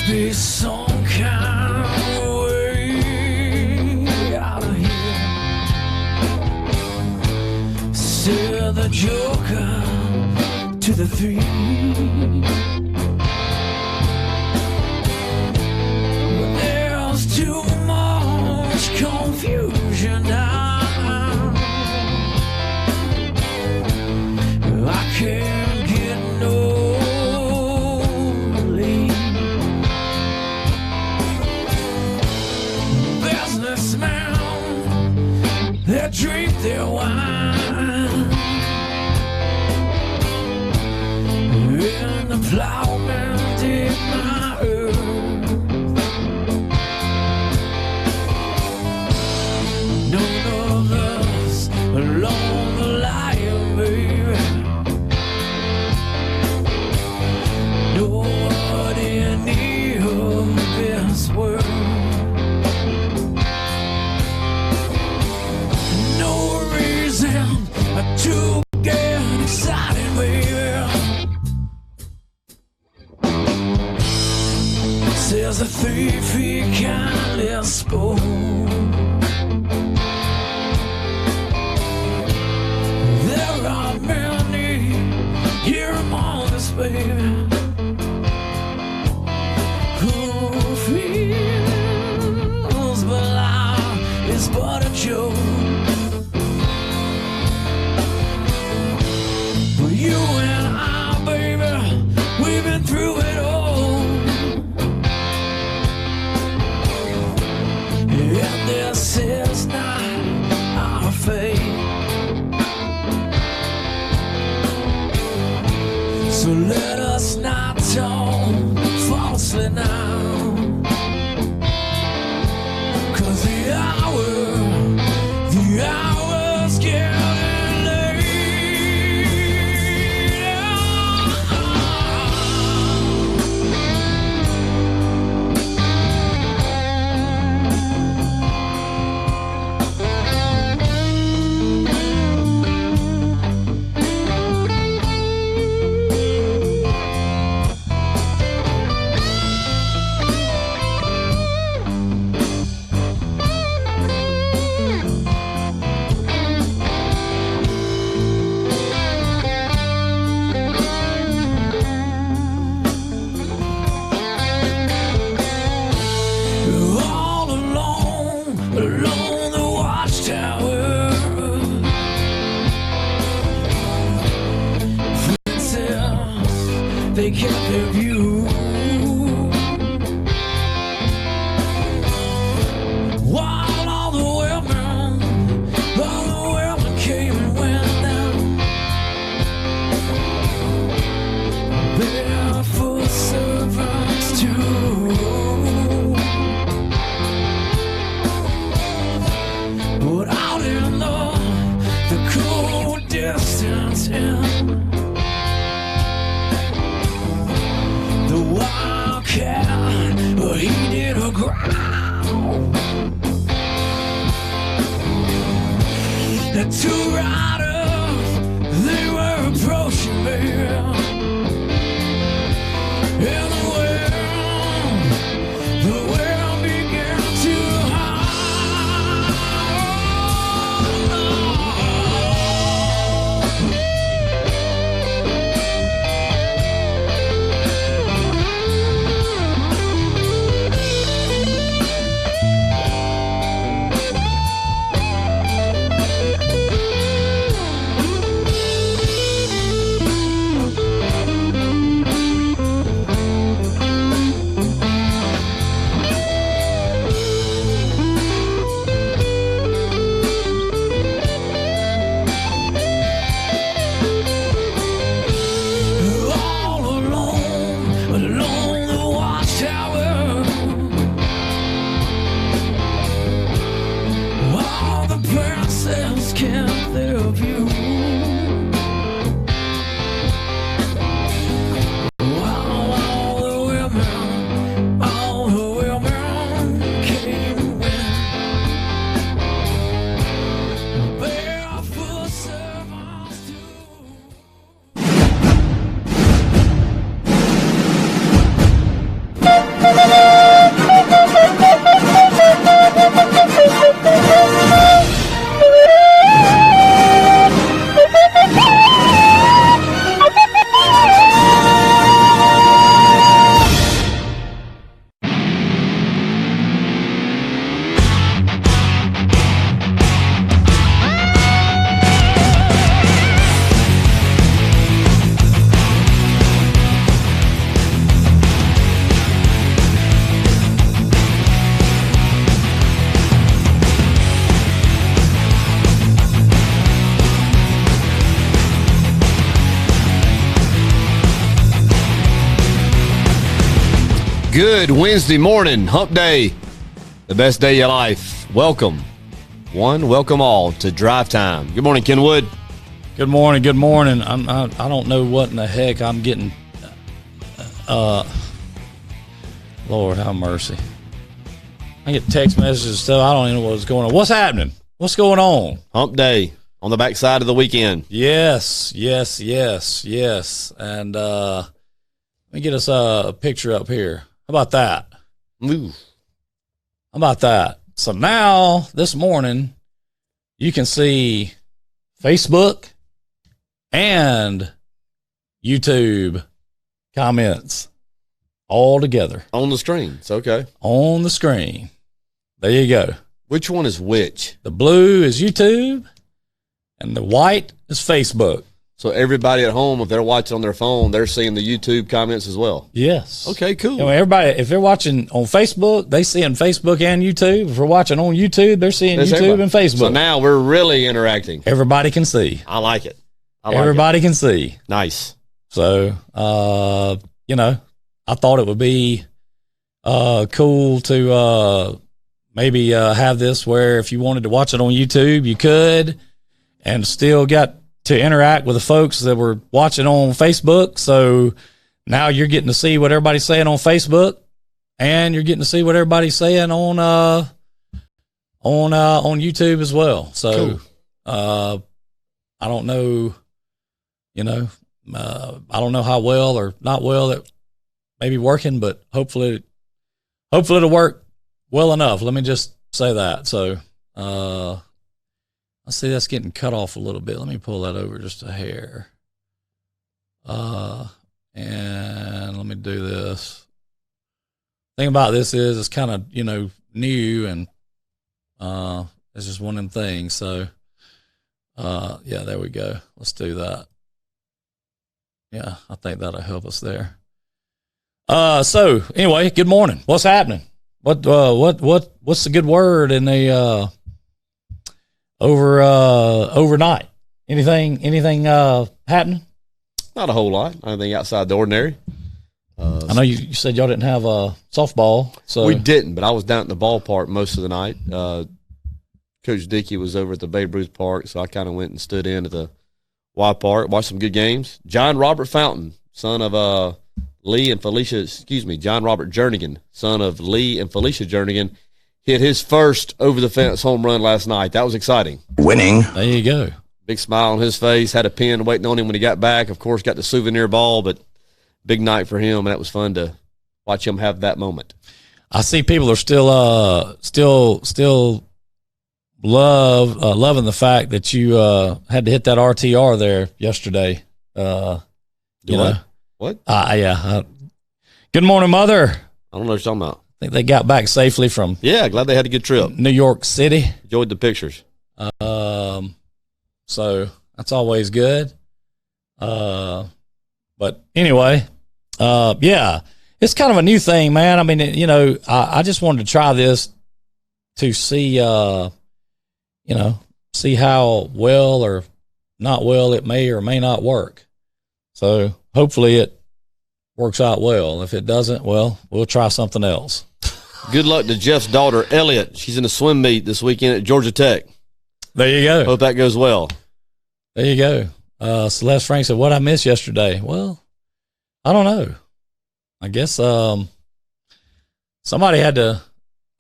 Be some kind of way out of here, said the joker to the thief. But there's too much confusion now. I can't get no they drink their wine, and the plowman did my earth. None of us along the line, baby. Nobody near this world. To get excited, baby, says the thief he kindly spoke. There are many here among us, baby, who feels but life is but a joke. You and I, baby, we've been through it all. And this is not our fate. So let us not talk falsely now. 'Cause the hour's getting along the watchtower. Fences, they kept their view. While all the women came and went down. Barefoot servants too. But out in the cold distance, the wildcat, he did a growl. The two riders, they were approaching me. And the world began to of you. All the women came in barefoot servants too. Good Wednesday morning, hump day, the best day of your life. Welcome, one, welcome all to Drive Time. Good morning, Kenwood. Good morning. Good morning. I don't know what in the heck I'm getting. Lord have mercy. I get text messages and stuff. I don't even know what's going on. What's happening? What's going on? Hump day on the backside of the weekend. Yes. And let me get us a picture up here. How about that? Ooh. How about that? So now, this morning, you can see Facebook and YouTube comments all together. On the screen. It's okay. On the screen. There you go. Which one is which? The blue is YouTube, and the white is Facebook. So everybody at home, if they're watching on their phone, they're seeing the YouTube comments as well. Yes. Okay, cool. You know, everybody, if they're watching on Facebook, they seeing Facebook and YouTube. If we're watching on YouTube, they're seeing That's YouTube everybody. and Facebook. So now we're really interacting. Everybody can see. I like it. I like Everybody can see. Nice. So, you know, I thought it would be cool to maybe have this where if you wanted to watch it on YouTube, you could, and still got to interact with the folks that were watching on Facebook. So now you're getting to see what everybody's saying on Facebook, and you're getting to see what everybody's saying on YouTube as well. So cool. I don't know, you know, I don't know how well or not well that may be working, but hopefully it'll work well enough. Let me just say that. So, I see that's getting cut off a little bit. Let me pull that over just a hair. And let me do this. Thing about this is it's kind of, you know, new, and it's just one of them things. So, yeah, there we go. Let's do that. Yeah, I think that'll help us there. So anyway, good morning. What's happening? What's the good word in the overnight? Anything happening? Not a whole lot. Anything outside the ordinary. I know you said y'all didn't have a softball. So We didn't, but I was down at the ballpark most of the night. Coach Dickey was over at the Babe Ruth Park, so I kind of went and stood in at the Y Park, watched some good games. John Robert Fountain, son of Lee and Felicia, John Robert Jernigan, son of Lee and Felicia Jernigan, hit his first over-the-fence home run last night. That was exciting. Winning. There you go. Big smile on his face, had a pen waiting on him when he got back. Of course, got the souvenir ball, but big night for him, and that was fun to watch him have that moment. I see people are still loving the fact that you had to hit that RTR there yesterday. You know what? Yeah. Good morning, Mother. I don't know what you're talking about. I think they got back safely from Yeah, glad they had a good trip. New York City. Enjoyed the pictures. So that's always good. But anyway, yeah, it's kind of a new thing, man. I mean, you know, I just wanted to try this to see, see how well or not well it may or may not work. So hopefully it works out well. If it doesn't, well, we'll try something else. Good luck to Jeff's daughter, Elliot. She's in a swim meet this weekend at Georgia Tech. There you go. Hope that goes well. There you go. Celeste Frank said, "What I missed yesterday?" Well, I don't know. I guess somebody had to.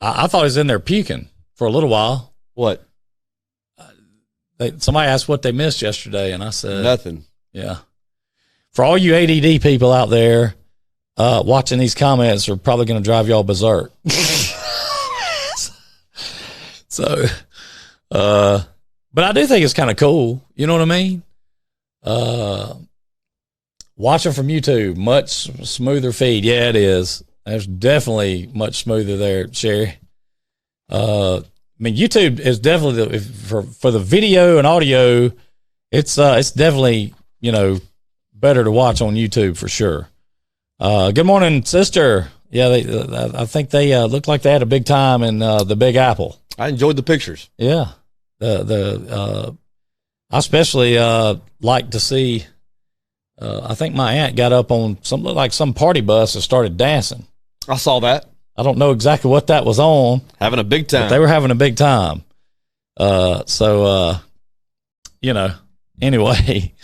I thought he was in there puking for a little while. What? Somebody asked what they missed yesterday, and I said Nothing. Yeah. For all you ADD people out there, watching these comments are probably going to drive y'all berserk. So, but I do think it's kind of cool. You know what I mean? Watching from YouTube, much smoother feed. Yeah, it is. There's definitely much smoother there, Sherry. I mean, YouTube is definitely for the video and audio. It's definitely, you know, better to watch on YouTube for sure. Good morning, sister. Yeah, I think they looked like they had a big time in the Big Apple. I enjoyed the pictures. Yeah, I especially like to see. I think my aunt got up on some party bus and started dancing. I saw that. I don't know exactly what that was on. Having a big time. But they were having a big time. You know, anyway,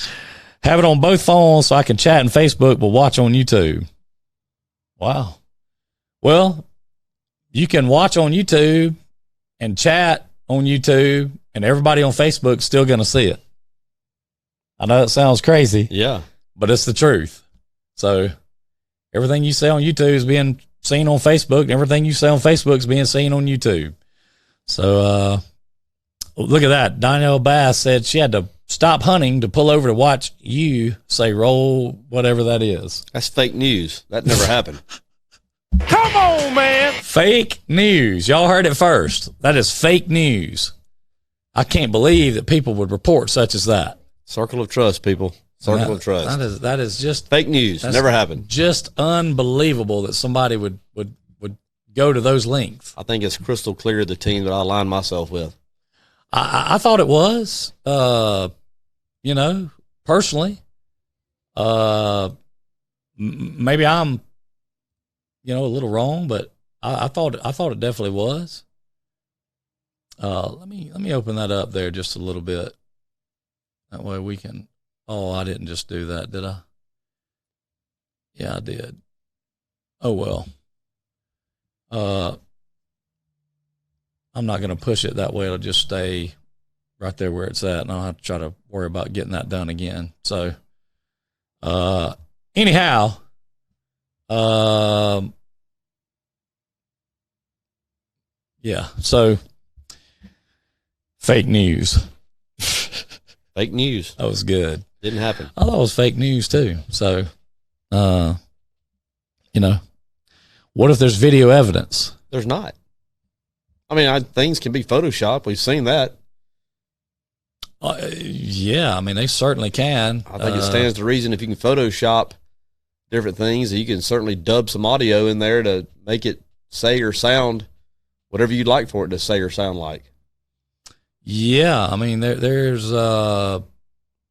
have it on both phones so I can chat on Facebook but watch on YouTube. Wow. Well, you can watch on YouTube and chat on YouTube, and everybody on Facebook is still going to see it. I know it sounds crazy. Yeah. But it's the truth. So everything you say on YouTube is being seen on Facebook, and everything you say on Facebook is being seen on YouTube. So look at that. Danielle Bass said she had to stop hunting to pull over to watch you say roll whatever that is. That's fake news. That never happened. Come on, man. Fake news. Y'all heard it first. That is fake news. I can't believe that people would report such as that. Circle of trust, people. Circle of trust. That is just fake news. Never happened. Just unbelievable that somebody would go to those lengths. I think it's crystal clear the team that I aligned myself with. I thought it was, you know, personally, maybe I'm, you know, a little wrong, but I thought it definitely was. Let me open that up there just a little bit. That way we can. Oh, I didn't just do that, did I? Yeah, I did. Oh well. I'm not going to push it that way. It'll just stay right there where it's at, and I'll have to try to worry about getting that done again. So, anyhow, yeah. So, fake news. Fake news. That was good. Didn't happen. I thought it was fake news too. So, you know, what if there's video evidence? There's not. I mean, things can be photoshopped. We've seen that. Yeah, I mean, they certainly can. I think it stands to reason if you can Photoshop different things, you can certainly dub some audio in there to make it say or sound whatever you'd like for it to say or sound like. Yeah, I mean, there's.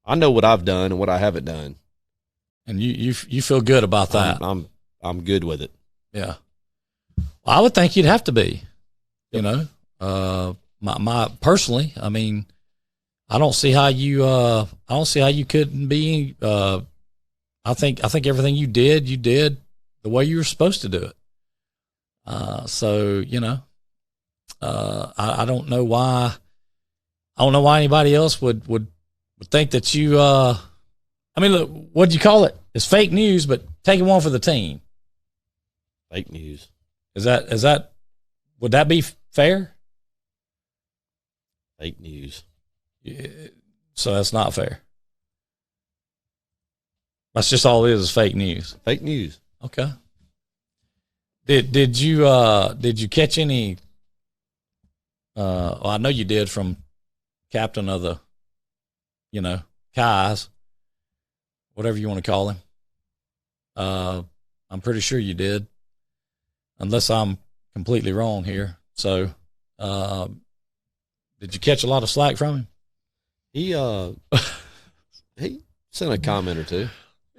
I know what I've done and what I haven't done, and you feel good about that. I'm good with it. Yeah, well, I would think you'd have to be. You know, my personally, I mean, I don't see how you couldn't be. I think everything you did the way you were supposed to do it. So you know, I don't know why. I don't know why anybody else would think that you. I mean, look, what'd you call it? It's fake news, but taking one for the team. Fake news. Is that? Would that be fair? Fake news. Yeah, so that's not fair. That's just all it is fake news. Fake news. Okay. Did you catch any? Well, I know you did from captain of the, you know, Kai's, whatever you want to call him. I'm pretty sure you did, unless I'm completely wrong here. So, did you catch a lot of slack from him? He sent a comment or two.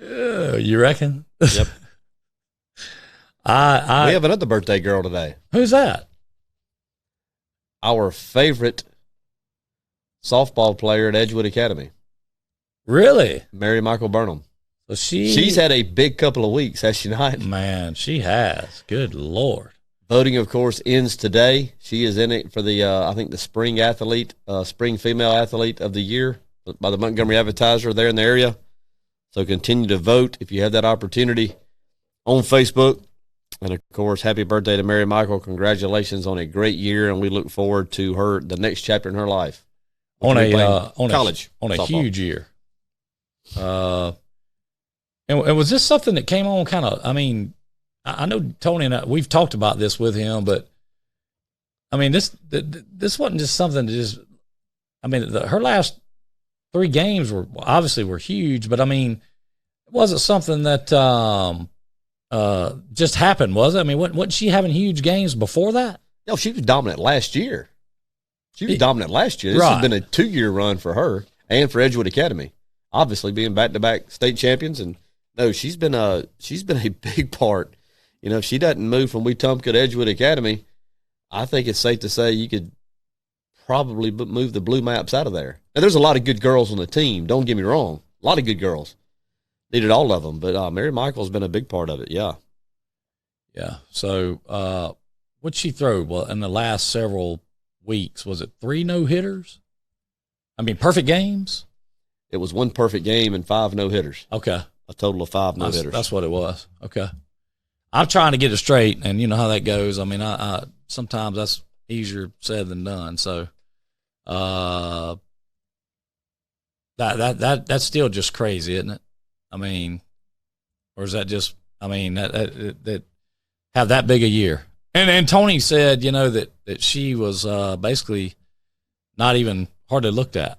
Yeah, you reckon? Yep. We have another birthday girl today. Who's that? Our favorite softball player at Edgewood Academy. Really? Mary Michael Burnham. So She's had a big couple of weeks, has she not? Man, she has. Good Lord. Voting, of course, ends today. She is in it for the, I think, the spring female athlete of the year by the Montgomery Advertiser there in the area. So continue to vote if you have that opportunity on Facebook. And, of course, happy birthday to Mary Michael. Congratulations on a great year, and we look forward to the next chapter in her life. On a softball. huge year. And was this something that came on kind of, I mean, I know Tony and I, we've talked about this with him, but I mean, this wasn't just something to just, I mean, her last 3 games were huge, but I mean, it wasn't something that just happened, was it? I mean, wasn't she having huge games before that? No, she was dominant last year. This has been a 2-year run for her and for Edgewood Academy, obviously being back-to-back state champions. And no, she's been a big part. You know, if she doesn't move from Wetumpka to Edgewood Academy, I think it's safe to say you could probably move the Blue Maps out of there. Now, there's a lot of good girls on the team. Don't get me wrong. A lot of good girls. Needed all of them. But Mary Michael's been a big part of it, yeah. Yeah. So what'd she throw? Well, in the last several weeks, was it 3 no-hitters? I mean, perfect games? It was 1 perfect game and 5 no-hitters. Okay. A total of 5 no-hitters. That's what it was. Okay. I'm trying to get it straight, and you know how that goes. I mean, I sometimes that's easier said than done. So, that's still just crazy, isn't it? I mean, or is that just? I mean, that have that big a year. And Tony said, you know, that she was basically not even hardly looked at.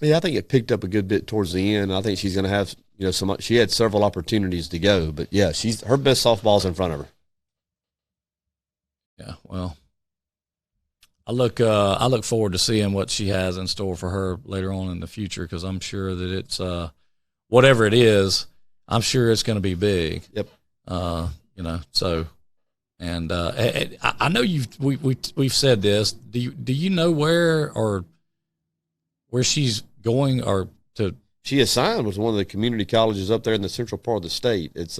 Yeah, I think it picked up a good bit towards the end. I think she's going to have, you know, she had several opportunities to go, but yeah, her best softball's in front of her. Yeah, well, I look forward to seeing what she has in store for her later on in the future, because I'm sure that it's whatever it is, I'm sure it's going to be big. Yep. You know, so. And I know we've said this. Do you know where she's going or to? She is signed with one of the community colleges up there in the central part of the state. It's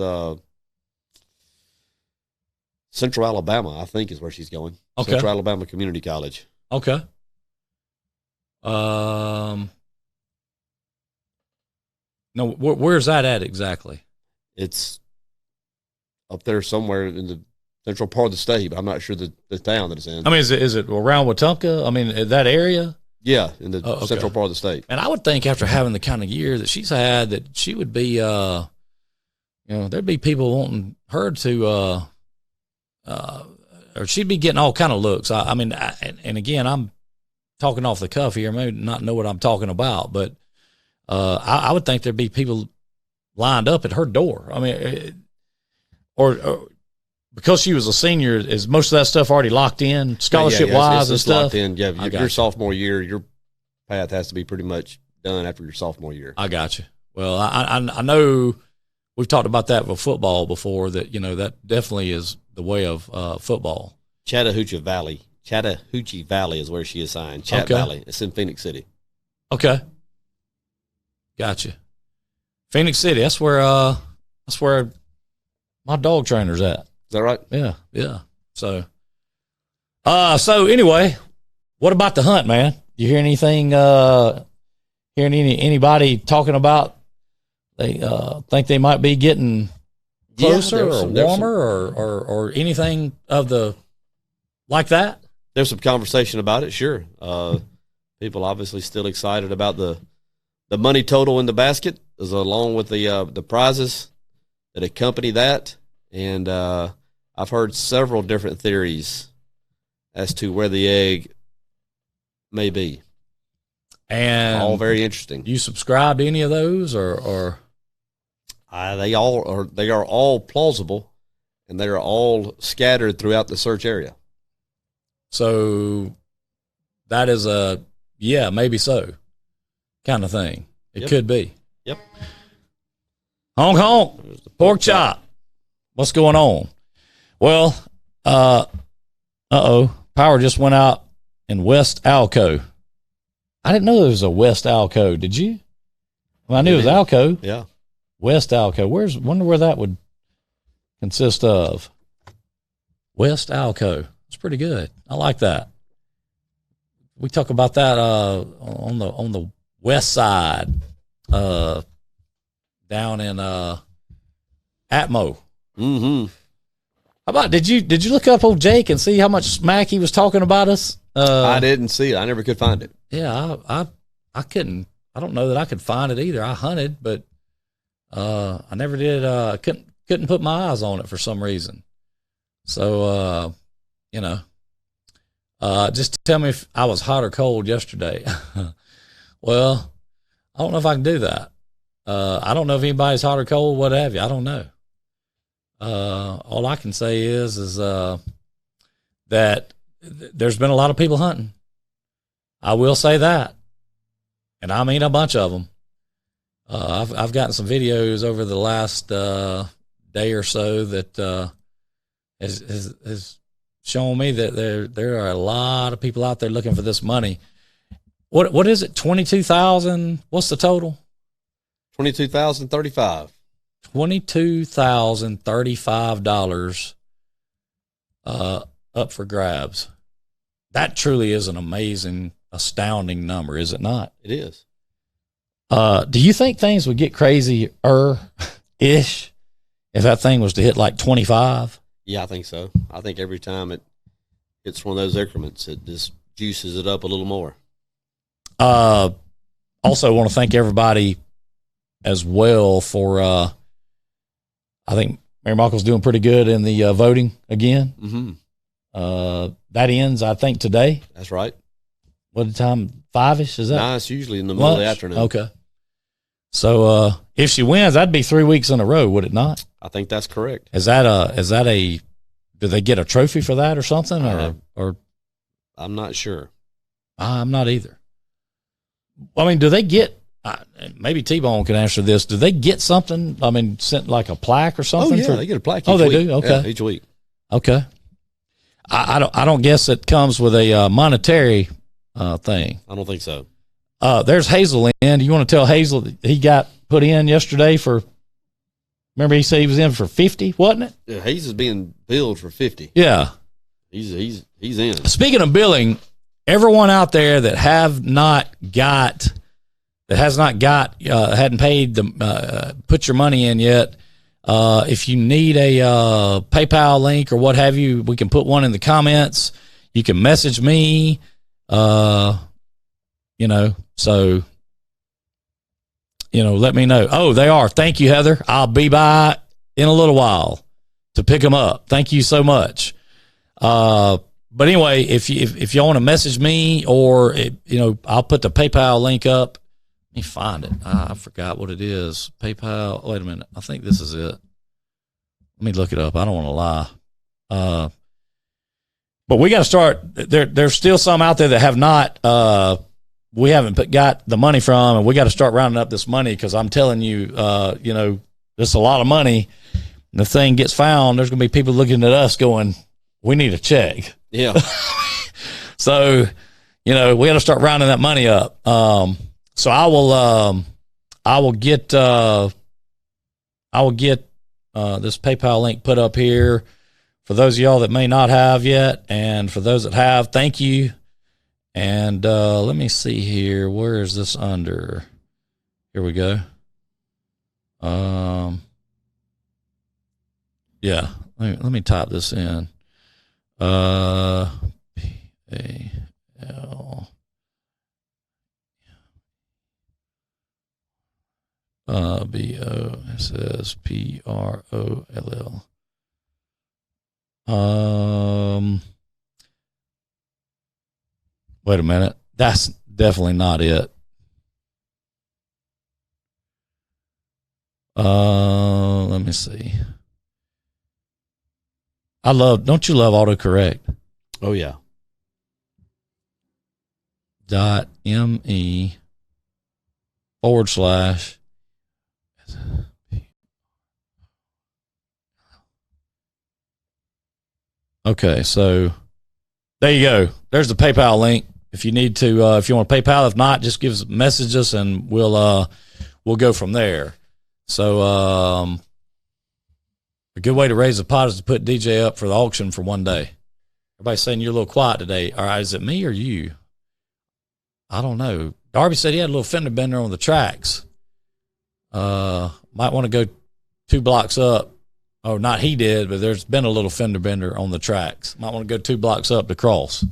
Central Alabama, I think, is where she's going. Okay. Central Alabama Community College. Okay. No, where's that at exactly? It's up there somewhere in the central part of the state, but I'm not sure the town that it's in. I mean, is it around Wetumpka? I mean, that area? Yeah, in the central part of the state. And I would think after having the kind of year that she's had, that she would be, you know, there'd be people wanting her to, or she'd be getting all kind of looks. I mean, and again, I'm talking off the cuff here, maybe not know what I'm talking about, but I would think there'd be people lined up at her door. I mean, or because she was a senior, is most of that stuff already locked in, scholarship-wise and stuff? Locked in. Yeah, your sophomore year, your path has to be pretty much done after your sophomore year. I got you. Well, I know we've talked about that with football before, that, you know, that definitely is the way of football. Chattahoochee Valley is where she is signed. Valley. It's in Phoenix City. Okay. Gotcha. Phoenix City, that's where my dog trainer's at. Is that right? Yeah. So anyway, what about the hunt, man? You hear anything? Hearing anybody talking about they think they might be getting closer or warmer or anything of the like that? There's some conversation about it, sure. People obviously still excited about the money total in the basket, along with the prizes that accompany that. And I've heard several different theories as to where the egg may be. And all very interesting. You subscribe to any of those, or they are all plausible, and they are all scattered throughout the search area. So that is a maybe so kind of thing. It could be. Yep. Honk honk. Pork chop. What's going on? Well, power just went out in West Alco. I didn't know there was a West Alco. Did you? Well, I knew it was Alco. Yeah. West Alco. Wonder where that would consist of. West Alco. It's pretty good. I like that. We talk about that on the west side, down in Atmo. Mm-hmm. How about did you look up old Jake and see how much smack he was talking about us? I didn't see it. I never could find it. Yeah, I couldn't. I don't know that I could find it either. I hunted, but I never did. Couldn't put my eyes on it for some reason. So just tell me if I was hot or cold yesterday. Well, I don't know if I can do that. I don't know if anybody's hot or cold, what have you. I don't know. All I can say is that there's been a lot of people hunting. I will say that, and I mean a bunch of them. I've gotten some videos over the last day or so that has shown me that there are a lot of people out there looking for this money. What is it? 22,000? What's the total? 22,035. $22,035 up for grabs. That truly is an amazing, astounding number, is it not? It is. Do you think things would get crazier-ish if that thing was to hit like 25? Yeah, I think so. I think every time it hits one of those increments, it just juices it up a little more. Also want to thank everybody as well for, I think Mary Michael's doing pretty good in the voting again. Mm-hmm. That ends, I think, today. That's right. What time? 5-ish? Is that? Nah, it's usually in the middle of the afternoon. Okay. So if she wins, that'd be 3 weeks in a row, would it not? I think that's correct. Is that a do they get a trophy for that or something? Or I'm not sure. I'm not either. I mean, do they get maybe T-Bone can answer this. Do they get something? I mean, sent like a plaque or something? Oh, yeah, they get a plaque each week. They week. do? Okay. Yeah, each week. Okay. I don't guess it comes with a monetary thing. I don't think so. There's Hazel in. Do you want to tell Hazel that he got put in yesterday for, remember he said he was in for 50, wasn't it? Yeah, Hayes is being billed for 50. Yeah. He's in. Speaking of billing, everyone out there that hadn't paid put your money in yet, if you need a PayPal link or what have you, we can put one in the comments. You can message me, so, let me know. Oh, they are. Thank you, Heather. I'll be by in a little while to pick them up. Thank you so much. But anyway, if y'all want to message me or, I'll put the PayPal link up. Let me find it. I forgot what it is. PayPal. Wait a minute. I think this is it. Let me look it up. I don't want to lie. But we got to start. There's still some out there that have not, we haven't got the money from, and we got to start rounding up this money because I'm telling you, this is a lot of money. And the thing gets found, there's going to be people looking at us going, we need a check. Yeah. So, we got to start rounding that money up. So I will get this PayPal link put up here for those of y'all that may not have yet. And for those that have, thank you. And let me see here. Where is this under? Here we go. Yeah. Let me type this in. PAL. BOSSPROLL. Wait a minute. That's definitely not it. Let me see. Don't you love autocorrect? Oh, yeah. .me/. Okay, so there you go. There's the PayPal link. If you need to, if you want to PayPal, if not, just message us and we'll we'll go from there. So a good way to raise the pot is to put DJ up for the auction for one day. Everybody's saying you're a little quiet today. All right, is it me or you? I don't know. Darby said he had a little fender bender on the tracks. Might want to go 2 blocks up. Oh, not he did, but there's been a little fender bender on the tracks. Might want to go 2 blocks up to cross.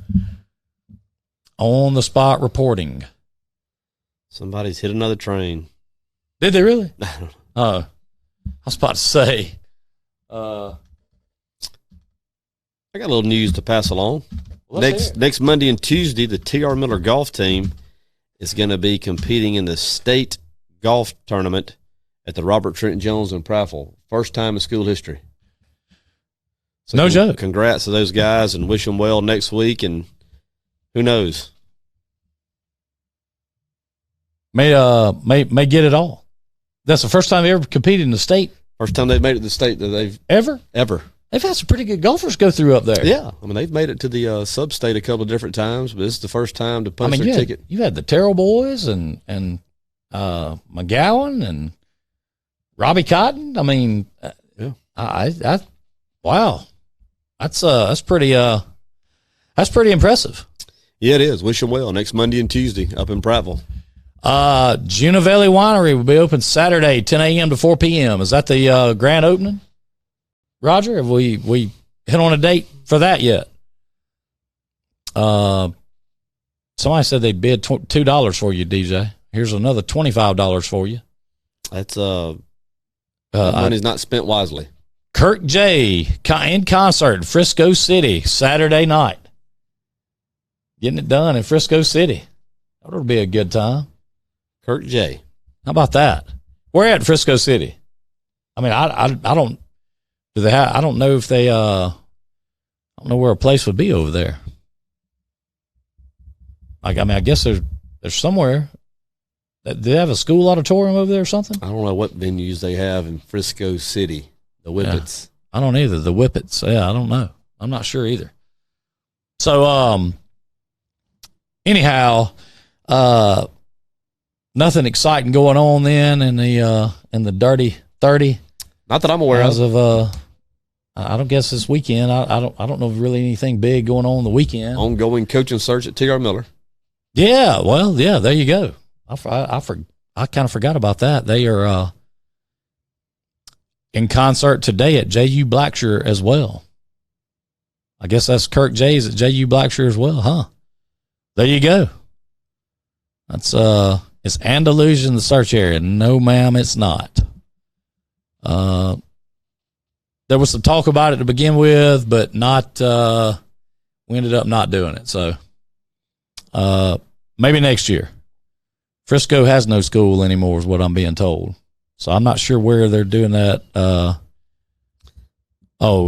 On the spot reporting. Somebody's hit another train. Did they really? I don't know. Oh, I was about to say. I got a little news to pass along. Let's Next Monday and Tuesday, the T.R. Miller golf team is going to be competing in the state golf tournament at the Robert Trent Jones in Prattville. First time in school history. So no joke. Congrats to those guys and wish them well next week. And who knows? May get it all. That's the first time they ever competed in the state. First time they've made it to the state that they've ever. They've had some pretty good golfers go through up there. Yeah, I mean they've made it to the sub-state a couple of different times, but this is the first time to punch their ticket. You had the Terrell boys and McGowan and Robbie Cotton. I mean, yeah, wow, that's pretty impressive. Yeah, it is. Wish them well next Monday and Tuesday up in Prattville. Junavelli Winery will be open Saturday, 10 a.m. to 4 p.m. Is that the grand opening? Roger, have we hit on a date for that yet? Somebody said they bid $2 for you, DJ. Here's another $25 for you. That's money's not spent wisely. Kirk J. in concert in Frisco City Saturday night. Getting it done in Frisco City. That'll be a good time. Kirk J. How about that? Where at Frisco City? I mean, I don't. Do they have? I don't know if they. I don't know where a place would be over there. Like, I mean, I guess there's somewhere. Do they have a school auditorium over there or something? I don't know what venues they have in Frisco City. The Whippets. Yeah, I don't either. The Whippets. Yeah, I don't know. I'm not sure either. So, anyhow, nothing exciting going on then in the Dirty 30. Not that I'm aware of. I don't guess this weekend. I don't know really anything big going on the weekend. Ongoing coaching search at T.R. Miller. Yeah, well, yeah, there you go. I kind of forgot about that. They are in concert today at J.U. Blackshear as well. I guess that's Kirk J's at J.U. Blackshear as well, huh? There you go. That's it's Andalusia in the search area. No, ma'am, it's not. There was some talk about it to begin with, but not. We ended up not doing it. So maybe next year. Frisco has no school anymore, is what I'm being told. So I'm not sure where they're doing that.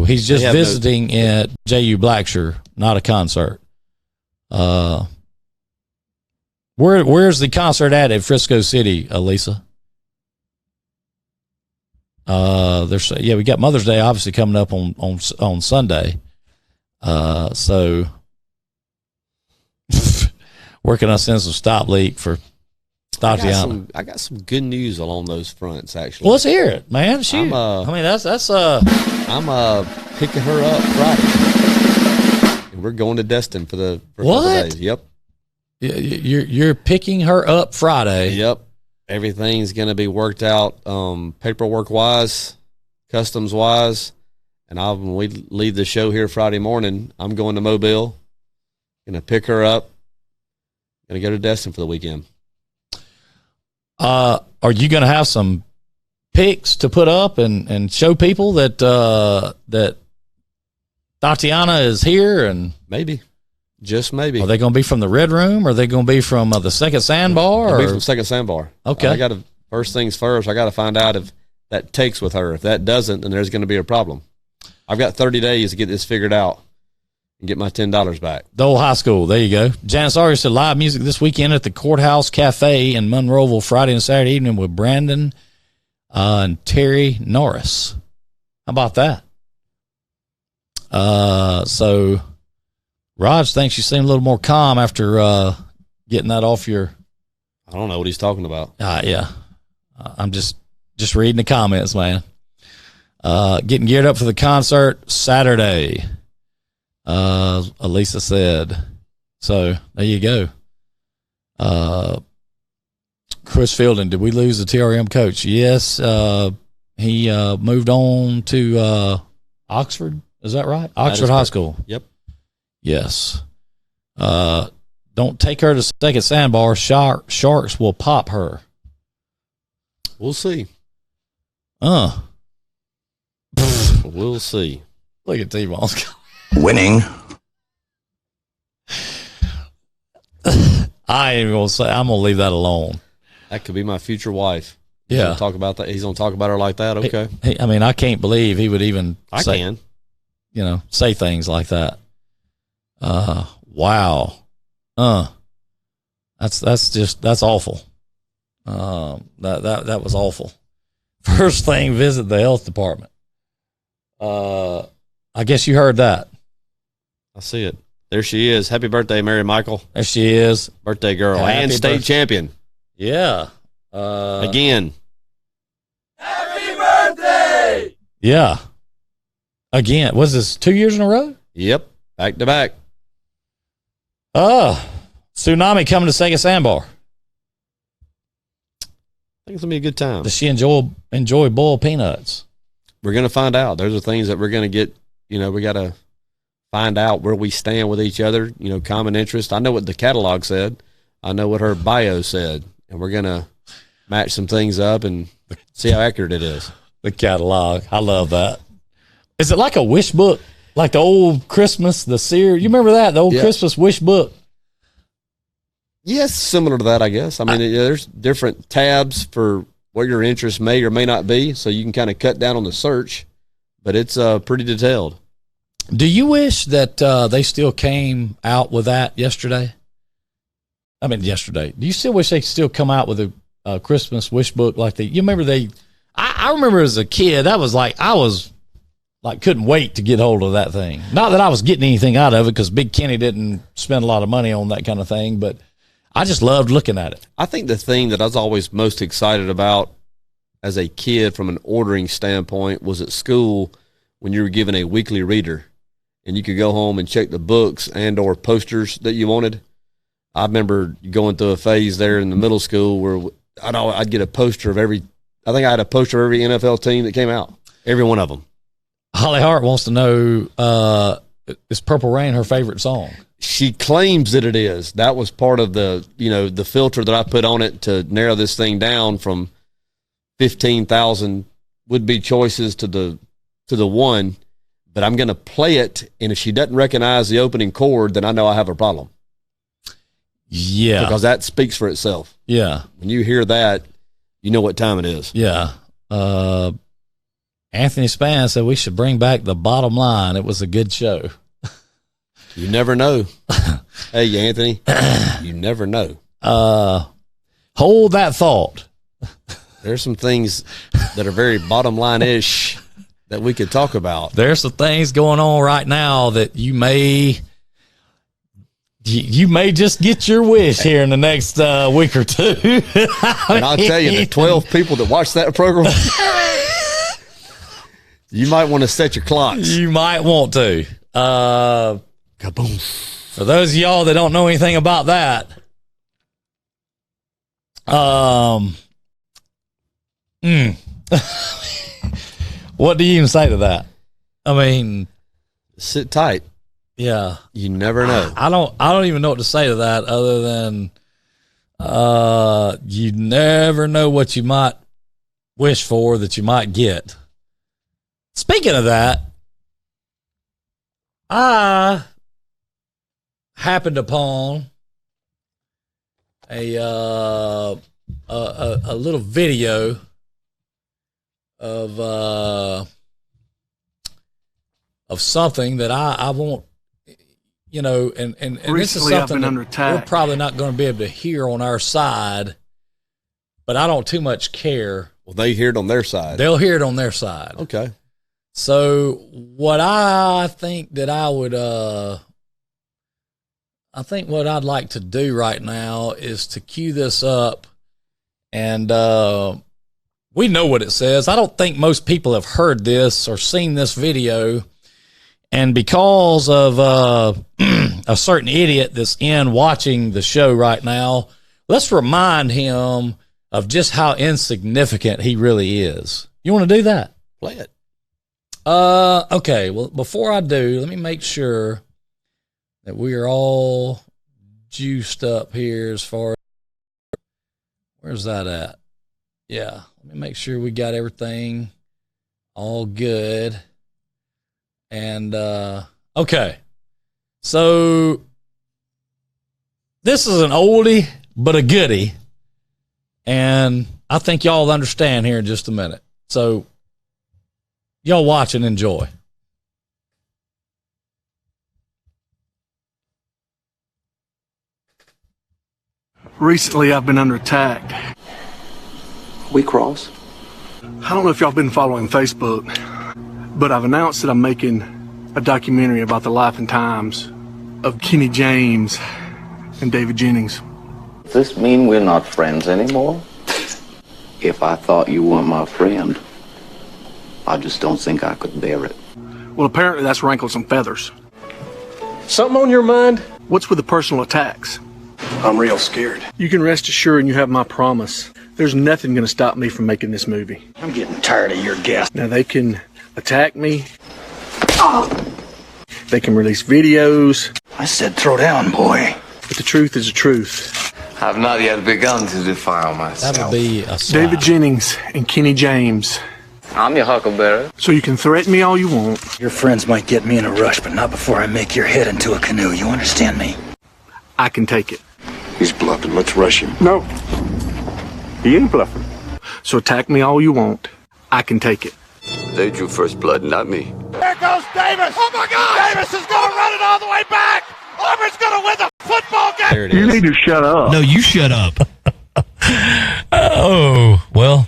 He's just visiting at J.U. Blackshear, not a concert. Where's the concert at Frisco City, Lisa? We got Mother's Day obviously coming up on Sunday. So where can I send some stop leak for Tatiana? I got some good news along those fronts, actually. Well, let's hear it, man. Shoot. I'm picking her up Friday, and we're going to Destin for a couple days. Yep. You're picking her up Friday. Yep. Everything's going to be worked out, paperwork wise, customs wise, and when we leave the show here Friday morning, I'm going to Mobile. Going to pick her up. Going to go to Destin for the weekend. Are you going to have some pics to put up and show people that Tatiana is here? And maybe, just maybe. Are they going to be from the Red Room? Or are they going to be from the Second Sandbar? They'll be from Second Sandbar. Okay. First things first. I got to find out if that takes with her. If that doesn't, then there's going to be a problem. I've got 30 days to get this figured out and get my $10 back. The old high school. There you go. Janice Ari said live music this weekend at the Courthouse Cafe in Monroeville Friday and Saturday evening with Brandon and Terry Norris. How about that? So Raj thinks you seem a little more calm after getting that off your... I don't know what he's talking about. Yeah. I'm just reading the comments, man. Getting geared up for the concert Saturday. Elisa said. So there you go. Chris Fielding, did we lose the TRM coach? Yes. He moved on to Oxford. Is that right? Oxford High School. Yep. Yes. Don't take her to second sandbar. Sharks will pop her. We'll see. We'll see. Look at T-Bones. Winning. I ain't gonna say. I'm gonna leave that alone. That could be my future wife. Yeah. Talk about that. He's gonna talk about her like that. Okay. I mean, I can't believe he would even. Can. Say things like that. Wow. That's awful. That was awful. First thing, visit the health department. I guess you heard that. I see it. There she is. Happy birthday, Mary Michael. There she is. Birthday girl. Happy and state champion. Yeah. Again. Happy birthday! Yeah. Again. Was this 2 years in a row? Yep. Back to back. Tsunami coming to Sega Sandbar. I think it's going to be a good time. Does she enjoy boiled peanuts? We're going to find out. Those are things that we're going to get, we got to find out where we stand with each other, common interest. I know what the catalog said. I know what her bio said. And we're going to match some things up and see how accurate it is. The catalog. I love that. Is it like a wish book? Like the old Christmas, the seer? You remember that? The old Christmas wish book? Yes, similar to that, I guess. I mean, there's different tabs for what your interest may or may not be, so you can kind of cut down on the search, but it's pretty detailed. Do you wish that they still came out with that yesterday? Yesterday. Do you still wish they still come out with a Christmas wish book like you remember I remember as a kid, I was couldn't wait to get hold of that thing. Not that I was getting anything out of it because Big Kenny didn't spend a lot of money on that kind of thing, but I just loved looking at it. I think the thing that I was always most excited about as a kid from an ordering standpoint was at school when you were given a weekly reader and you could go home and check the books and or posters that you wanted. I remember going through a phase there in the middle school where I'd get a poster of I think I had a poster of every NFL team that came out, every one of them. Holly Hart wants to know, is Purple Rain her favorite song? She claims that it is. That was part of the filter that I put on it to narrow this thing down from 15,000 would-be choices to the one. But I'm going to play it, and if she doesn't recognize the opening chord, then I know I have a problem. Yeah. Because that speaks for itself. Yeah. When you hear that, you know what time it is. Yeah. Anthony Spann said we should bring back The Bottom Line. It was a good show. You never know. Hey, Anthony, you never know. Hold that thought. There's some things that are very bottom line-ish that we could talk about. There's some things going on right now that you may just get your wish here in the next week or two. And I'll tell you, the 12 people that watch that program, you might want to set your clocks. You might want to. Kaboom. For those of y'all that don't know anything about that, what do you even say to that? I mean, sit tight. Yeah. You never know. I don't even know what to say to that other than you never know what you might wish for that you might get. Speaking of that, I happened upon a little video of something that I want, and this is something that we're probably not going to be able to hear on our side, but I don't too much care. Well, they hear it on their side. They'll hear it on their side. Okay. So what I think that what I'd like to do right now is to cue this up and we know what it says. I don't think most people have heard this or seen this video. And because of a certain idiot that's in watching the show right now, let's remind him of just how insignificant he really is. You want to do that? Play it. Okay. Well, before I do, let me make sure that we are all juiced up here as far as, where's that at? Yeah. Let me make sure we got everything all good. And, okay. So this is an oldie, but a goodie. And I think y'all will understand here in just a minute. So y'all watch and enjoy. Recently, I've been under attack. We cross. I don't know if y'all been following Facebook, but I've announced that I'm making a documentary about the life and times of Kenny James and David Jennings. Does this mean we're not friends anymore? If I thought you weren't my friend, I just don't think I could bear it. Well, apparently that's rankled some feathers. Something on your mind? What's with the personal attacks? I'm real scared. You can rest assured and you have my promise. There's nothing going to stop me from making this movie. I'm getting tired of your gas. Now, they can attack me. They can release videos. I said throw down, boy. But the truth is the truth. I've not yet begun to defile myself. That would be a slap. David Jennings and Kenny James. I'm your huckleberry. So you can threaten me all you want. Your friends might get me in a rush, but not before I make your head into a canoe. You understand me? I can take it. He's bluffing. Let's rush him. No. He ain't bluffing. So attack me all you want. I can take it. They drew first blood, not me. There goes Davis. Oh, my God. Davis is going to run it all the way back. Auburn's going to win the football game. There it is. You need to shut up. No, you shut up. Oh, well.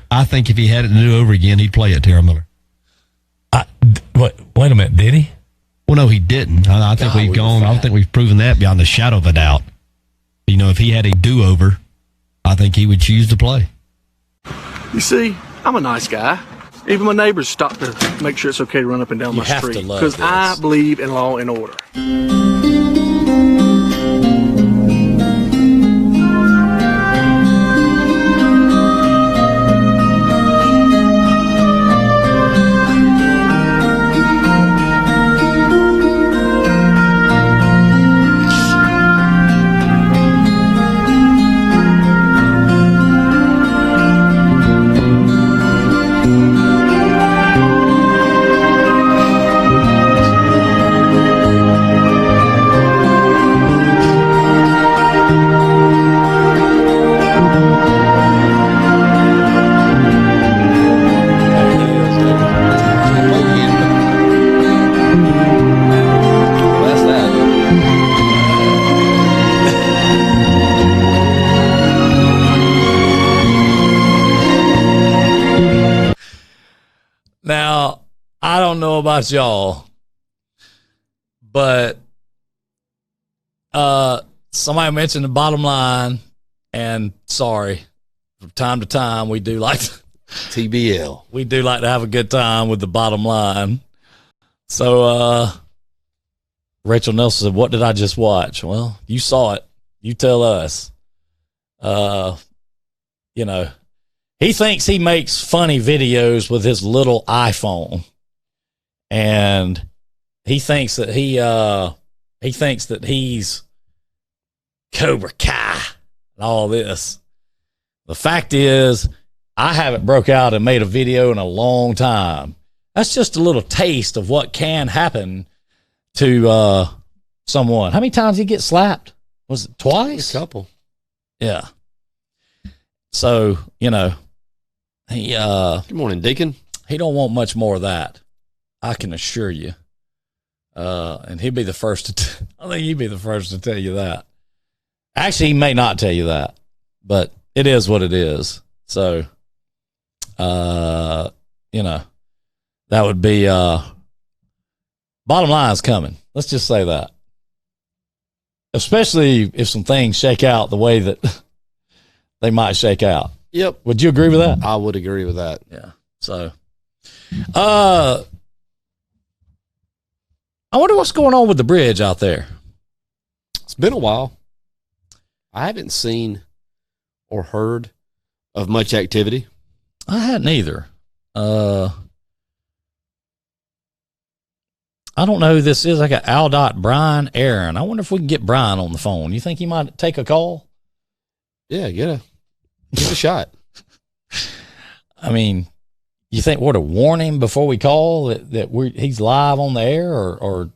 I think if he had it to do over again, he'd play it, Terry Miller. Wait a minute, did he? Well, no, he didn't. I think we've gone. I think we've proven that beyond the shadow of a doubt. You know, if he had a do-over, I think he would choose to play. You see, I'm a nice guy. Even my neighbors stop to make sure it's okay to run up and down my have to street. love Because I this. believe in law and order. That's that. Now, I don't know about y'all, but somebody mentioned the bottom line, and sorry, from time to time we do like TBL. we do like to have a good time with the bottom line. So Rachel Nelson said, "What did I just watch?" Well, you saw it. You tell us. You know, he thinks he makes funny videos with his little iPhone, and he thinks that he's Cobra Kai and all this. The fact is, I haven't broke out and made a video in a long time. That's just a little taste of what can happen to someone. How many times did he get slapped? Was it twice? A couple. Yeah. So, you know, he Good morning, Deacon. he don't want much more of that. I can assure you. And he'd be the first to I think he'd be the first to tell you that. Actually, he may not tell you that, but it is what it is. So, you know, that would be bottom line is coming. Let's just say that. Especially if some things shake out the way that they might shake out. Yep. Would you agree with that? I would agree with that. Yeah. So, I wonder what's going on with the bridge out there. It's been a while. I haven't seen or heard of much activity. I hadn't either. I don't know who this is. I got Aldot Brian Aaron. I wonder if we can get Brian on the phone. You think he might take a call? Yeah, give it a shot. I mean, you think we're to warn him before we call that he's live on the air, or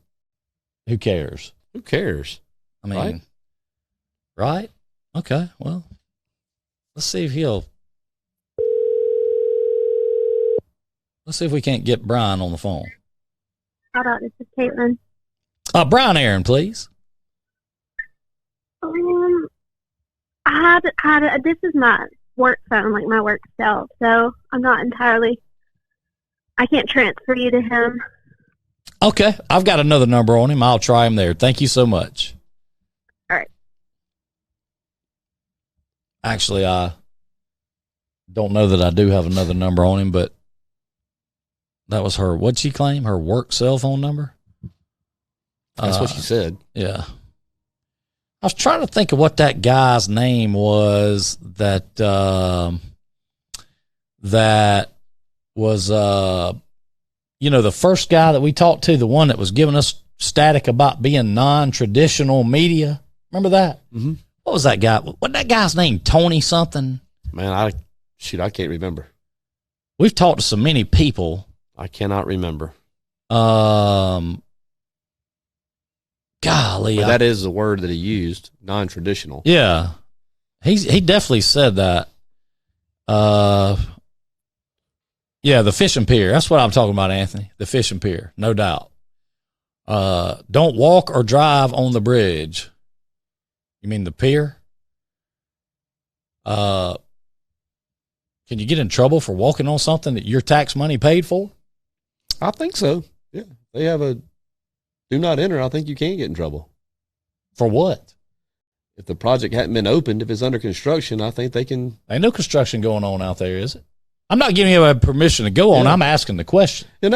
who cares? Who cares? I mean, right? Okay, well, let's see if we can't get Brian on the phone. Hold on, this is Caitlin. Brian Aaron, please. This is my work phone, like my work cell, so I'm not entirely. I can't transfer you to him. Okay, I've got another number on him. I'll try him there. Thank you so much. All right. Actually, I don't know that I do have another number on him, but that was her. What'd she claim? Her work cell phone number? That's what she said. Yeah. I was trying to think of what that guy's name was that was, the first guy that we talked to, the one that was giving us static about being non-traditional media. Remember that? Mm-hmm. What was that guy? What that guy's name? Tony something? Man, I can't remember. We've talked to so many people. I cannot remember. Golly. But that is the word that he used, non-traditional. Yeah. He definitely said that. Yeah, the fishing pier. That's what I'm talking about, Anthony. The fishing pier, no doubt. Don't walk or drive on the bridge. You mean the pier? Can you get in trouble for walking on something that your tax money paid for? I think so. Yeah. They have a do not enter. I think you can get in trouble. For what? If the project hadn't been opened, if it's under construction, I think they can. Ain't no construction going on out there, is it? I'm not giving you permission to go on. Yeah. I'm asking the question. And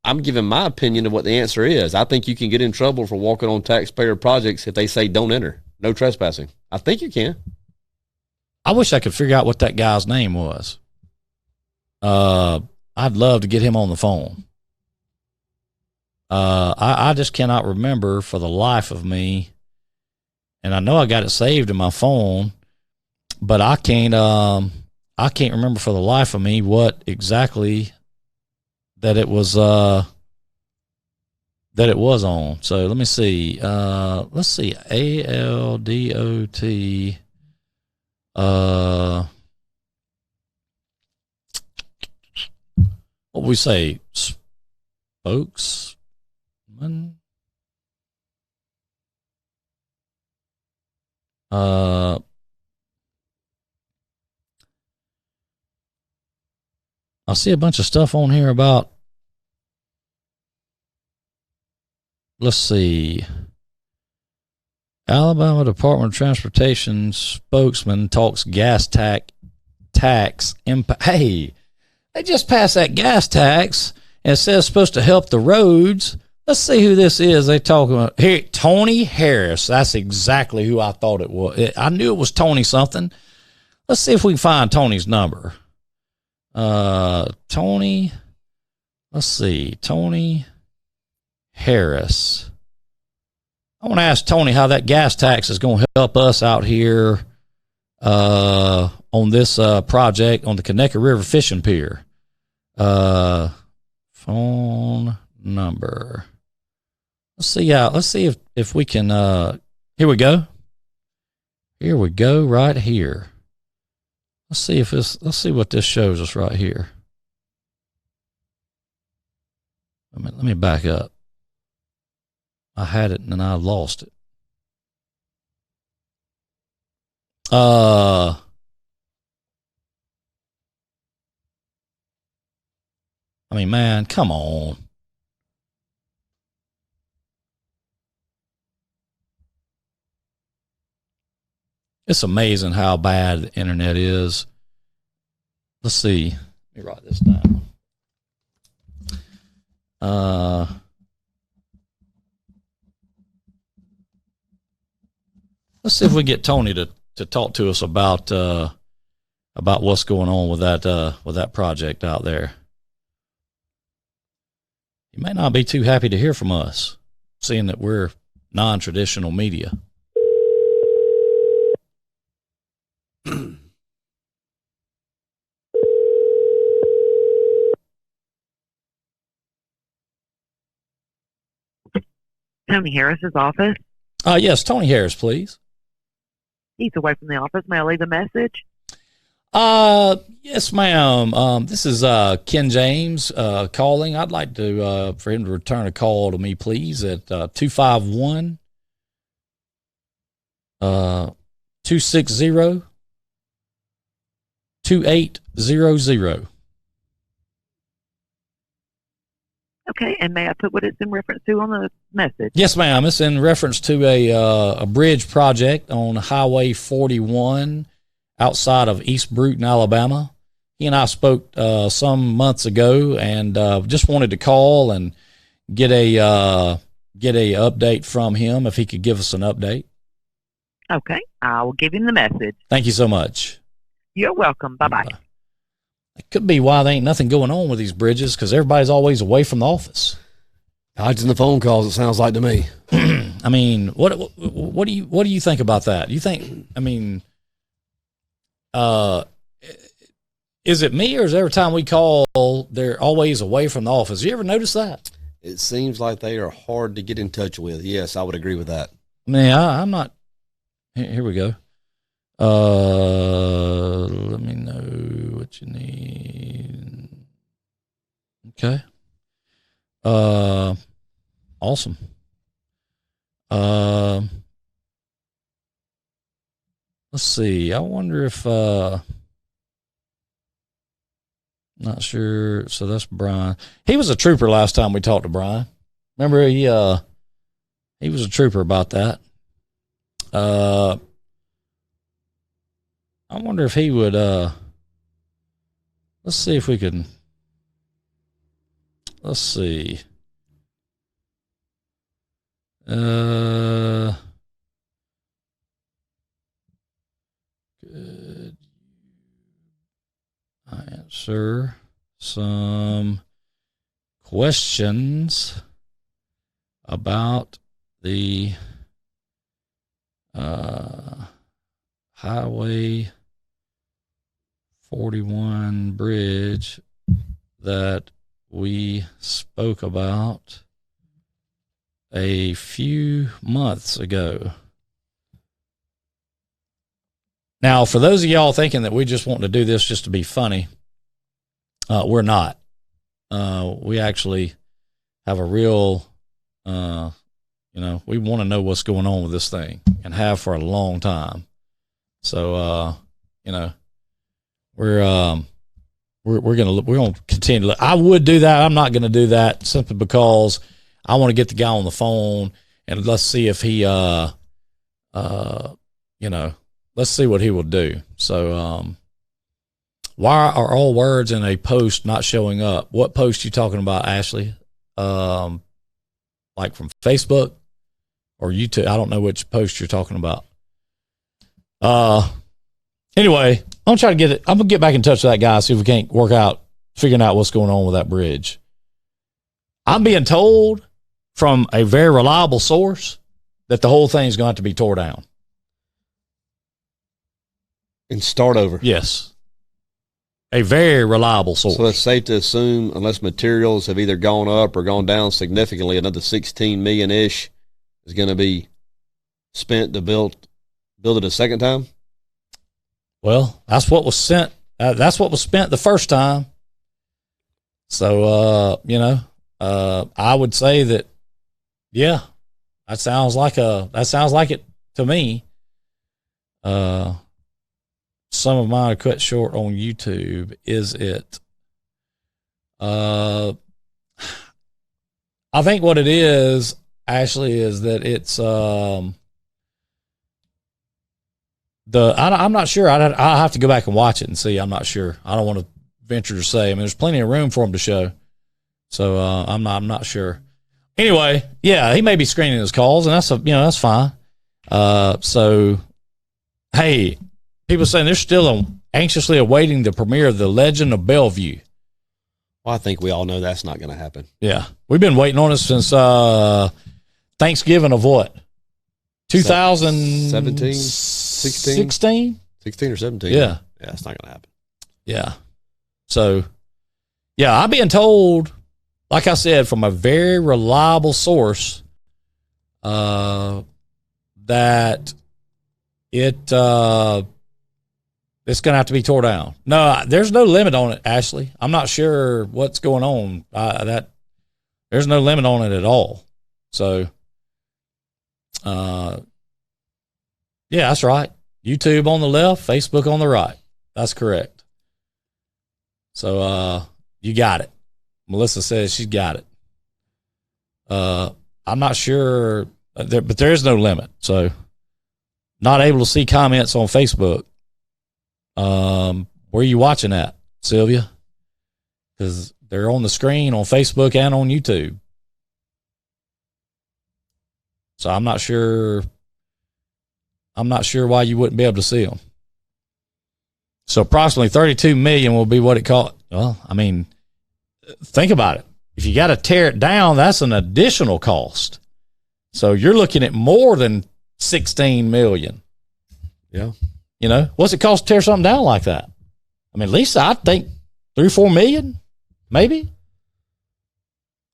I'm giving my opinion of what the answer is. I think you can get in trouble for walking on taxpayer projects if they say don't enter, no trespassing. I think you can. I wish I could figure out what that guy's name was. I'd love to get him on the phone. I just cannot remember for the life of me. And I know I got it saved in my phone, but I can't remember for the life of me what exactly that it was on. So let me see. Let's see. ALDOT. What we say? Spokesman. I see a bunch of stuff on here about, let's see, Alabama Department of Transportation spokesman talks gas tax impact. Hey, they just passed that gas tax and it says it's supposed to help the roads. Let's see who this is. They talking about here, Tony Harris. That's exactly who I thought it was. I knew it was Tony something. Let's see if we can find Tony's number. Tony, let's see, Tony Harris. I want to ask Tony how that gas tax is going to help us out here on this project on the Connecticut River Fishing Pier. Phone number. Let's see if we can here we go. Here we go right here. Let's see what this shows us right here. Let me back up. I had it and then I lost it. I mean, man, come on. It's amazing how bad the internet is. Let's see. Let me write this down. Let's see if we get Tony to talk to us about what's going on with that project out there. You may not be too happy to hear from us, seeing that we're non-traditional media. Tony Harris's office? Yes, Tony Harris, please. He's away from the office. May I leave a message? Yes, ma'am. This is Ken James calling. I'd like to for him to return a call to me, please, at 251 260 2800. Okay, and may I put what it's in reference to on the message? Yes, ma'am. It's in reference to a bridge project on Highway 41 outside of East Bruton, Alabama. He and I spoke some months ago, and just wanted to call and get a update from him, if he could give us an update. Okay, I will give him the message. Thank you so much. You're welcome. Bye-bye. It could be why there ain't nothing going on with these bridges, because everybody's always away from the office. Dodging the phone calls, it sounds like to me. I mean, what do you think about that? You think, I mean, is it me, or is every time we call, they're always away from the office? You ever notice that? It seems like they are hard to get in touch with. Yes, I would agree with that. I mean, I'm not. Here we go. Let me know what you need. Okay. Awesome. Let's see. I wonder if, not sure. So that's Brian. He was a trooper last time we talked to Brian. Remember, he was a trooper about that. I wonder if he would, let's see if we can, let's see. Could I answer some questions about the Highway 41 bridge that we spoke about a few months ago? Now, for those of y'all thinking that we just want to do this just to be funny, we're not. We actually have a real, we want to know what's going on with this thing, and have for a long time. So, we're going to continue to look. I would do that. I'm not going to do that simply because I want to get the guy on the phone and let's see if he, let's see what he will do. So, why are all words in a post not showing up? What post you talking about, Ashley? Like from Facebook or YouTube? I don't know which post you're talking about. Anyway, I'm gonna get back in touch with that guy, see if we can't work out figuring out what's going on with that bridge. I'm being told from a very reliable source that the whole thing's going to have to be tore down and start over. Yes, a very reliable source. So it's safe to assume, unless materials have either gone up or gone down significantly, another $16 million ish is going to be spent to build it a second time. Well, that's what was sent. That's what was spent the first time. So, I would say that, yeah, that sounds like it to me. Some of mine are cut short on YouTube. Is it? I think what it is, Ashley, is that it's, I'm not sure. I'll have to go back and watch it and see. I'm not sure. I don't want to venture to say. I mean, there's plenty of room for him to show. So I'm not sure. Anyway, yeah, he may be screening his calls, and that's fine. So, hey, people saying they're still anxiously awaiting the premiere of The Legend of Bellevue. Well, I think we all know that's not going to happen. Yeah, we've been waiting on it since Thanksgiving of what? 2017, 16 or 17. Yeah, it's not going to happen. Yeah. So, yeah, I'm being told, like I said, from a very reliable source, that it's going to have to be tore down. No, there's no limit on it, Ashley. I'm not sure what's going on. There's no limit on it at all. So, yeah, that's right. YouTube on the left, Facebook on the right. That's correct. So, you got it. Melissa says she's got it. I'm not sure, but there is no limit. So, not able to see comments on Facebook. Where are you watching at, Sylvia? Because they're on the screen on Facebook and on YouTube. So I'm not sure why you wouldn't be able to see them. So approximately 32 million will be what it cost. Well, I mean, think about it. If you got to tear it down, that's an additional cost. So you're looking at more than 16 million. Yeah. You know, what's it cost to tear something down like that? I mean, at least I think 3-4 million, maybe.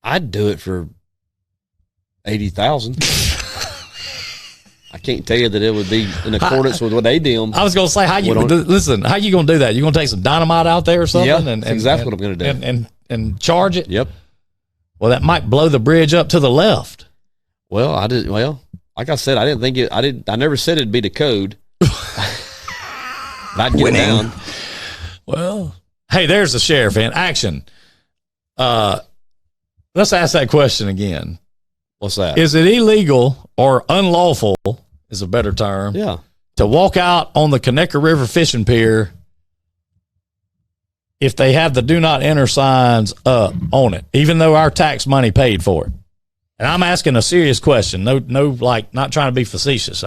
I'd do it for 80,000. I can't tell you that it would be in accordance with what they deem. I was going to say, how you going to do that? You going to take some dynamite out there or something? Yeah, that's exactly what I'm going to do. And charge it? Yep. Well, that might blow the bridge up to the left. Well, like I said, I never said it'd be the code. I'd get it down. Well, hey, there's the sheriff in action. Let's ask that question again. What's that? Is it illegal or unlawful, is a better term, to walk out on the Conecuh River fishing pier if they have the do not enter signs up on it, even though our tax money paid for it? And I'm asking a serious question. No, like, not trying to be facetious.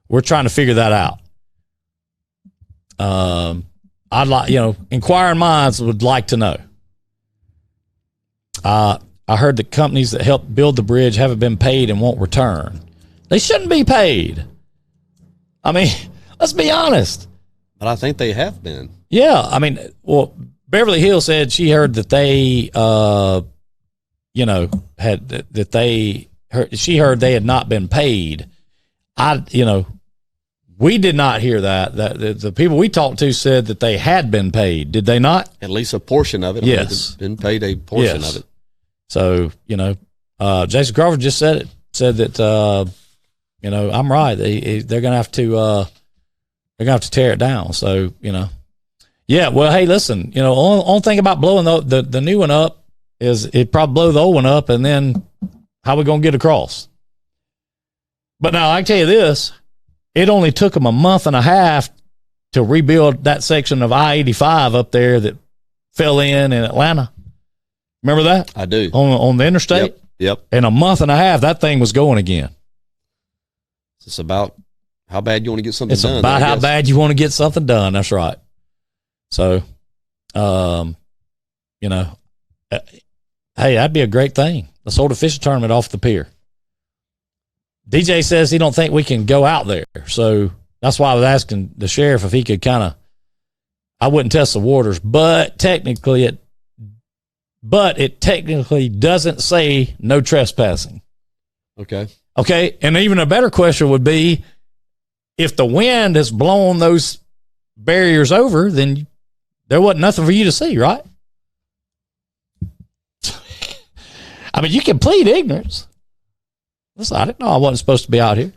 We're trying to figure that out. I'd like, inquiring minds would like to know. I heard that companies that helped build the bridge haven't been paid and won't return. They shouldn't be paid. I mean, let's be honest. But I think they have been. Yeah. I mean, well, Beverly Hill said she heard that they, she heard they had not been paid. We did not hear that. The people we talked to said that they had been paid. Did they not? At least a portion of it. Yes. Been paid a portion of it. So, Jason Crawford just said it. Said that, I'm right. They're going to have to tear it down. So, yeah. Well, hey, listen. Only thing about blowing the new one up is it probably blow the old one up, and then how we going to get across? But now I can tell you this. It only took them a month and a half to rebuild that section of I-85 up there that fell in Atlanta. Remember that? I do. On the interstate? Yep. In a month and a half, that thing was going again. It's about how bad you want to get something done. It's about how bad you want to get something done. That's right. So, hey, that'd be a great thing. Let's hold a fishing tournament off the pier. DJ says he don't think we can go out there. So that's why I was asking the sheriff if he could I wouldn't test the waters, but it technically doesn't say no trespassing. Okay. And even a better question would be, if the wind has blown those barriers over, then there wasn't nothing for you to see, right? I mean, you can plead ignorance. Listen, I didn't know I wasn't supposed to be out here.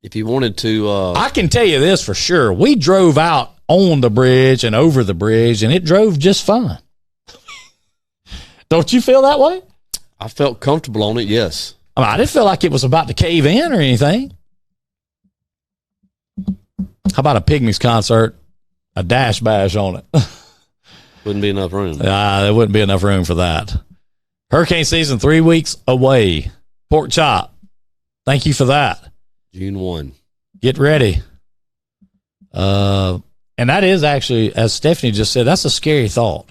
If you wanted to... I can tell you this for sure. We drove out on the bridge and over the bridge, and it drove just fine. Don't you feel that way? I felt comfortable on it, yes. I mean, I didn't feel like it was about to cave in or anything. How about a Pygmies concert, a Dash Bash on it? Wouldn't be enough room. There wouldn't be enough room for that. Hurricane season 3 weeks away. Pork chop. Thank you for that. June 1. Get ready. And that is actually, as Stephanie just said, that's a scary thought.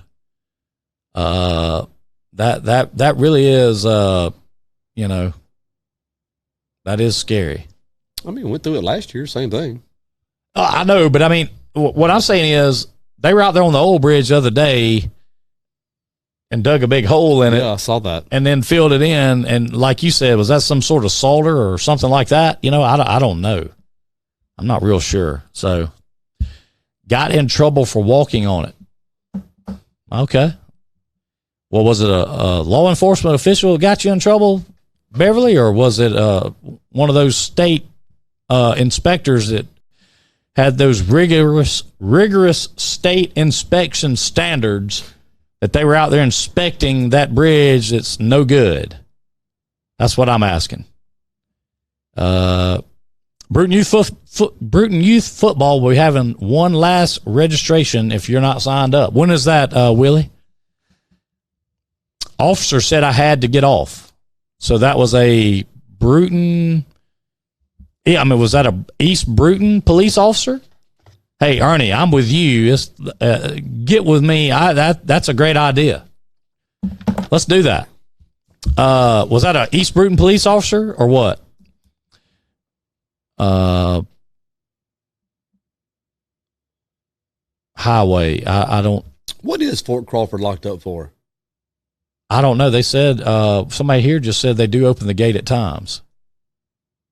That really is, that is scary. I mean, went through it last year, same thing. I know, but I mean, what I'm saying is they were out there on the old bridge the other day and dug a big hole in it. Yeah, I saw that. And then filled it in. And like you said, was that some sort of salter or something like that? I don't know. I'm not real sure. So got in trouble for walking on it. Okay. Well, was it a law enforcement official that got you in trouble, Beverly, or was it one of those state inspectors that had those rigorous state inspection standards that they were out there inspecting that bridge that's no good? That's what I'm asking. Bruton Youth Football will be having one last registration if you're not signed up. When is that, Willie? Officer said I had to get off. So that was a Bruton. Yeah, I mean, was that a East Bruton police officer? Hey, Ernie, I'm with you. Get with me. That's a great idea. Let's do that. Was that a East Bruton police officer or what? Highway. I don't. What is Fort Crawford locked up for? I don't know. They said somebody here just said they do open the gate at times.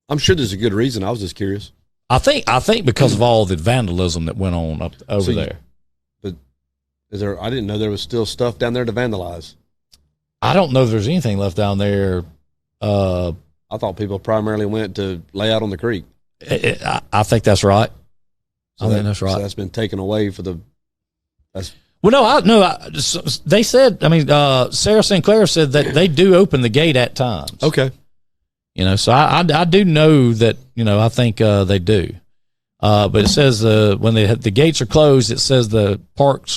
I'm sure there's a good reason. I was just curious. I think because of all the vandalism that went on up over there. But is there? I didn't know there was still stuff down there to vandalize. I don't know if there's anything left down there. I thought people primarily went to lay out on the creek. I think that's right. I think that's right. So that's been taken away for the. Well, no, they said. I mean, Sarah Sinclair said that they do open the gate at times. Okay. So I do know that. I think they do. But it says when the gates are closed, it says the park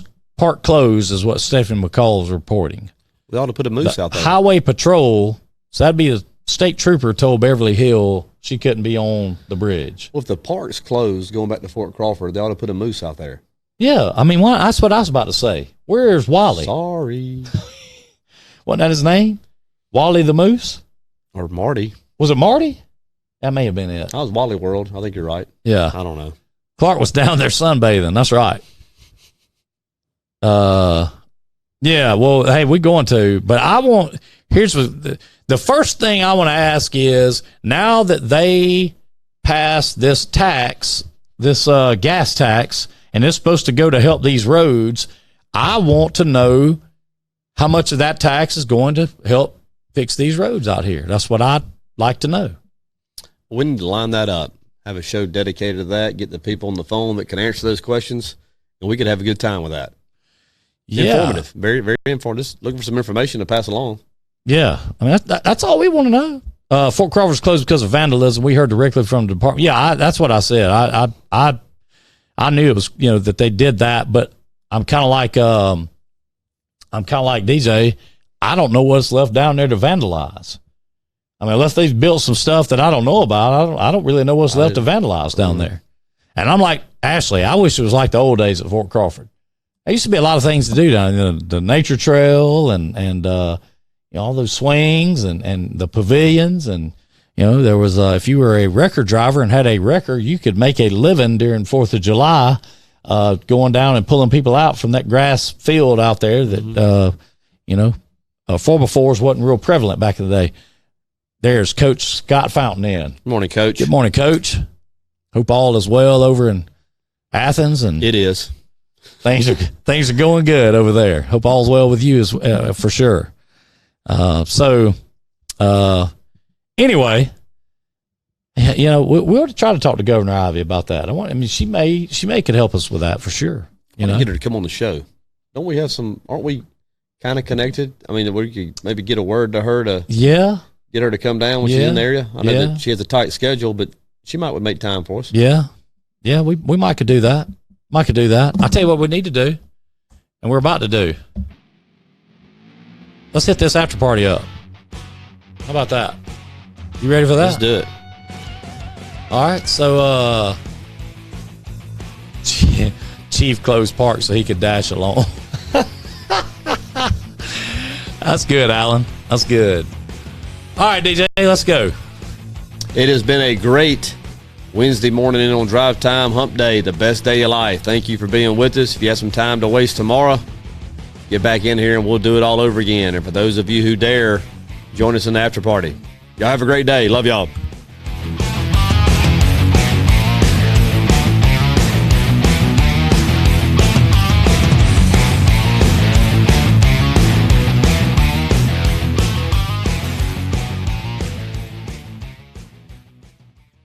closed is what Stephen McCall is reporting. We ought to put a moose out there. Highway Patrol. So that'd be a state trooper told Beverly Hill she couldn't be on the bridge. Well, if the park's closed, going back to Fort Crawford, they ought to put a moose out there. Yeah, I mean, that's what I was about to say. Where's Wally? Sorry. Wasn't that his name? Wally the Moose? Or Marty. Was it Marty? That may have been it. That was Wally World. I think you're right. Yeah. I don't know. Clark was down there sunbathing. That's right. Yeah, well, hey, we're going to, but here's what the first thing I want to ask is, now that they passed this tax, this gas tax, and it's supposed to go to help these roads, I want to know how much of that tax is going to help fix these roads out here. That's what I'd like to know. We need to line that up, have a show dedicated to that, get the people on the phone that can answer those questions, and we could have a good time with that. Yeah. Informative. Very, very informative. Just looking for some information to pass along. Yeah. I mean, that's all we want to know. Fort Crawford's closed because of vandalism. We heard directly from the department. Yeah, that's what I said. I knew it was, that they did that, but I'm kind of like DJ. I don't know what's left down there to vandalize. I mean, unless they've built some stuff that I don't know about, I don't really know what's left to vandalize down there. And I'm like, Ashley, I wish it was like the old days at Fort Crawford. There used to be a lot of things to do down there, the nature trail and all those swings and the pavilions. And, there was, if you were a wrecker driver and had a wrecker, you could make a living during 4th of July, going down and pulling people out from that grass field out there that, 4x4s wasn't real prevalent back in the day. There's Coach Scott Fountain in. Good morning, Coach. Good morning, Coach. Hope all is well over in Athens. And it is. Things are going good over there. Hope all's well with you for sure. Anyway, we ought to try to talk to Governor Ivey about that. She may could help us with that for sure. Get her to come on the show. Don't we have some? Aren't we kind of connected? I mean, we could maybe get a word to her to get her to come down when she's in the area. I know that she has a tight schedule, but she might would make time for us. Yeah. Yeah, we might could do that. Might could do that. I'll tell you what we need to do, and we're about to do. Let's hit this after party up. How about that? You ready for that? Let's do it. All right, so Chief closed park so he could dash along. That's good, Alan. That's good. All right, DJ, let's go. It has been a great Wednesday morning in on Drive Time Hump Day, the best day of your life. Thank you for being with us. If you have some time to waste tomorrow, get back in here and we'll do it all over again. And for those of you who dare, join us in the after party. Y'all have a great day. Love y'all.